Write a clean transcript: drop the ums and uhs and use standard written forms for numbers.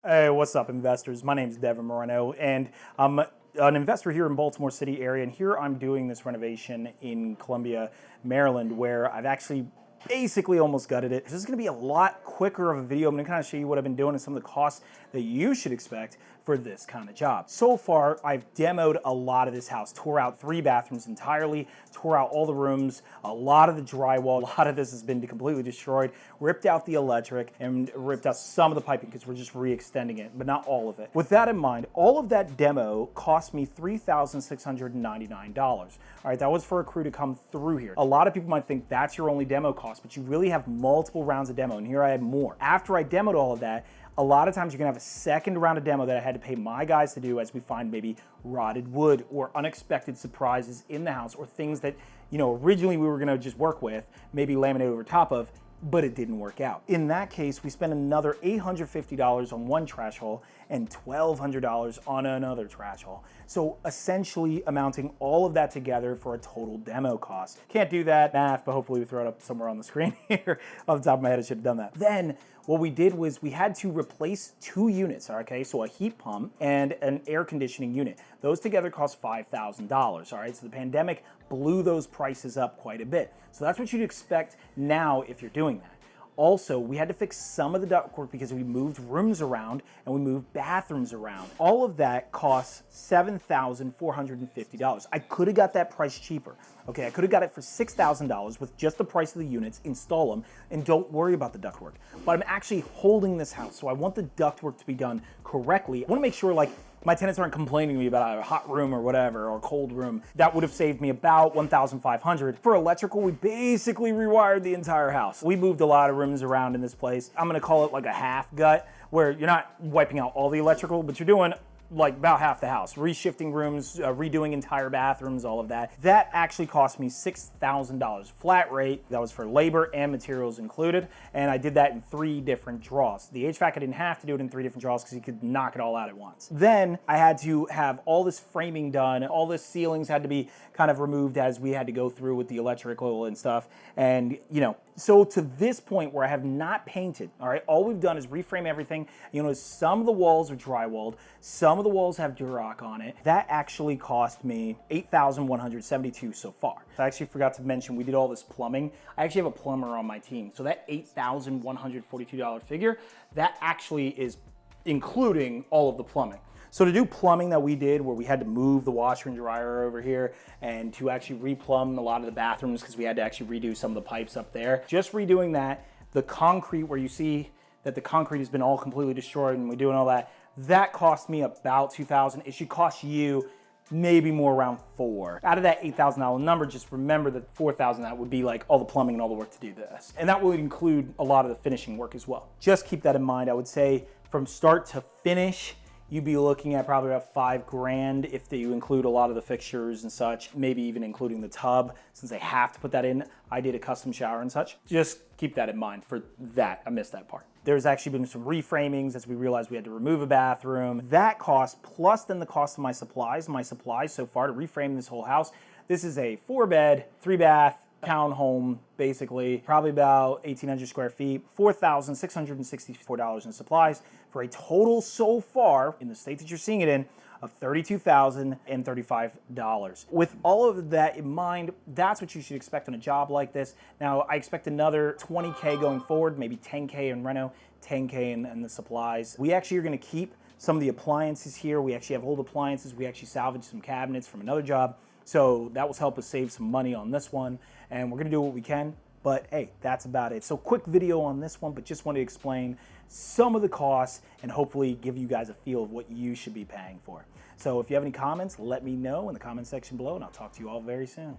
Hey, what's up, investors? My name is Devin Moreno, and I'm an investor here in Baltimore City area, and here I'm doing this renovation in Columbia, Maryland, where I've actually basically almost gutted it. This is going to be a lot quicker of a video. I'm going to kind of show you what I've been doing and some of the costs that you should expect for this kind of job. So far, I've demoed a lot of this house, tore out 3 bathrooms entirely, tore out all the rooms, a lot of the drywall, a lot of this has been completely destroyed, ripped out the electric, and ripped out some of the piping because we're just re-extending it, but not all of it. With that in mind, all of that demo cost me $3,699. All right, that was for a crew to come through here. A lot of people might think that's your only demo cost, but you really have multiple rounds of demo, and here I had more. After I demoed all of that, a lot of times you're gonna have a second round of demo that I had to pay my guys to do as we find maybe rotted wood or unexpected surprises in the house or things that, originally we were gonna just work with, maybe laminate over top of, but it didn't work out. In that case, we spent another $850 on one trash hole and $1,200 on another trash hole. So essentially amounting all of that together for a total demo cost. Can't do that math, but hopefully we throw it up somewhere on the screen here. Off the top of my head, I should have done that. Then what we did was we had to replace 2 units, okay? So a heat pump and an air conditioning unit. Those together cost $5,000, all right? So the pandemic blew those prices up quite a bit. So that's what you'd expect now if you're doing that. Also, we had to fix some of the ductwork because we moved rooms around and we moved bathrooms around. All of that costs $7,450. I could have got that price cheaper. Okay, I could have got it for $6,000 with just the price of the units, install them, and don't worry about the ductwork. But I'm actually holding this house, so I want the ductwork to be done correctly. I want to make sure, my tenants aren't complaining to me about a hot room or whatever, or a cold room. That would have saved me about $1,500. For electrical, we basically rewired the entire house. We moved a lot of rooms around in this place. I'm gonna call it like a half gut, where you're not wiping out all the electrical, but you're doing like about half the house, reshifting rooms, redoing entire bathrooms, all of that. That actually cost me $6,000 flat rate. That was for labor and materials included, and I did that in 3 different draws. The HVAC, I didn't have to do it in 3 different draws because you could knock it all out at once. Then I had to have all this framing done, all the ceilings had to be kind of removed as we had to go through with the electrical and stuff, and so to this point where I have not painted, all right, all we've done is reframe everything. Some of the walls are drywalled, some of the walls have Duroc on it. That actually cost me $8,172 so far. I actually forgot to mention we did all this plumbing. I actually have a plumber on my team. So that $8,142 figure, that actually is including all of the plumbing. So to do plumbing that we did, where we had to move the washer and dryer over here and to actually replumb a lot of the bathrooms because we had to actually redo some of the pipes up there, just redoing that, the concrete where you see that the concrete has been all completely destroyed and we're doing all that, that cost me about $2,000. It should cost you maybe more around $4,000. Out of that $8,000 number, just remember that $4,000, that would be like all the plumbing and all the work to do this. And that would include a lot of the finishing work as well. Just keep that in mind. I would say from start to finish, you'd be looking at probably about $5,000 if you include a lot of the fixtures and such, maybe even including the tub, since they have to put that in. I did a custom shower and such. Just keep that in mind for that. I missed that part. There's actually been some reframings as we realized we had to remove a bathroom. That cost, plus then the cost of my supplies so far to reframe this whole house. This is a 4-bed, 3-bath, townhome, basically, probably about 1,800 square feet, $4,664 in supplies for a total so far, in the state that you're seeing it in, of $32,035. With all of that in mind, that's what you should expect on a job like this. Now, I expect another $20K going forward, maybe $10K in reno, $10K in the supplies. We actually are gonna keep some of the appliances here. We actually have old appliances. We actually salvaged some cabinets from another job. So that will help us save some money on this one. And we're gonna do what we can, but hey, that's about it. So quick video on this one, but just want to explain some of the costs and hopefully give you guys a feel of what you should be paying for. So if you have any comments, let me know in the comment section below and I'll talk to you all very soon.